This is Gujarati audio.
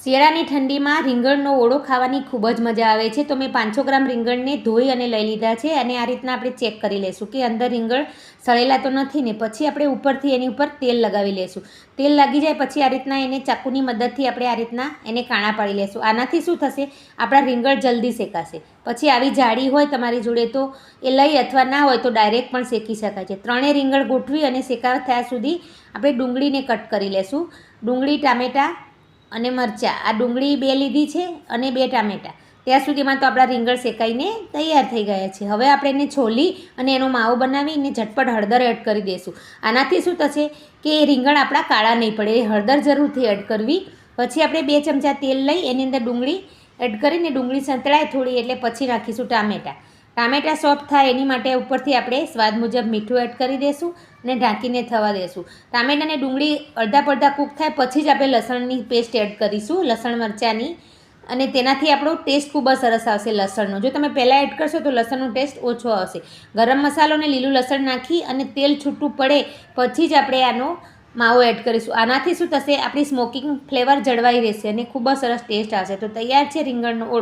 શિયાળાની ઠંડીમાં રીંગણનો ઓળો ખાવાની ખૂબ જ મજા આવે છે. તો મેં 500 ગ્રામ રીંગણને ધોઈ અને લઈ લીધા છે અને આ રીતના આપણે ચેક કરી લઈશું કે અંદર રીંગણ સળેલા તો નથી ને. પછી આપણે ઉપરથી એની ઉપર તેલ લગાવી લઈશું. તેલ લાગી જાય પછી આ રીતના એને ચાકુની મદદથી આપણે આ રીતના એને કાણા પાડી લઈશું. આનાથી શું થશે, આપણા રીંગણ જલ્દી શેકાશે. પછી આવી જાળી હોય તમારી જોડે તો એ લઈ, અથવા ના હોય તો ડાયરેક્ટ પણ શેકી શકાય છે. ત્રણેય રીંગણ ગોઠવી અને શેકાવ થયા સુધી આપણે ડુંગળીને કટ કરી લઈશું. ડુંગળી, ટામેટાં અને મરચાં, આ ડુંગળી 2 લીધી છે અને 2 ટામેટાં. ત્યાં સુધીમાં તો આપણા રીંગણ શેકાઈને તૈયાર થઈ ગયા છે. હવે આપણે એને છોલી અને એનો માવો બનાવીને ઝટપટ હળદર એડ કરી દઈશું. આનાથી શું થશે કે રીંગણ આપણા કાળા નહીં પડે. એ હળદર જરૂરથી એડ કરવી. પછી આપણે 2 ચમચા તેલ લઈ એની અંદર ડુંગળી એડ કરીને ડુંગળી સંતળાય થોડી એટલે પછી નાખીશું ટામેટાં. ટામેટાં સોફ્ટ થાય એની માટે ઉપરથી આપણે સ્વાદ મુજબ મીઠું એડ કરી દઈશું અને ઢાંકીને થવા દઈશું. ટામેટાં અને ડુંગળી અડધા પડધા કૂક થાય પછી જ આપણે લસણની પેસ્ટ એડ કરીશું, લસણ મરચાંની, અને તેનાથી આપણો ટેસ્ટ ખૂબ જ સરસ આવશે લસણનો. જો તમે પહેલાં એડ કરશો તો લસણનો ટેસ્ટ ઓછો આવશે. ગરમ મસાલો અને લીલું લસણ નાખી અને તેલ છૂટું પડે પછી જ આપણે આનો માવો એડ કરીશું. આનાથી શું થશે, આપણી સ્મોકિંગ ફ્લેવર જળવાઈ રહેશે અને ખૂબ જ સરસ ટેસ્ટ આવશે. તો તૈયાર છે રીંગણનો ઓળો.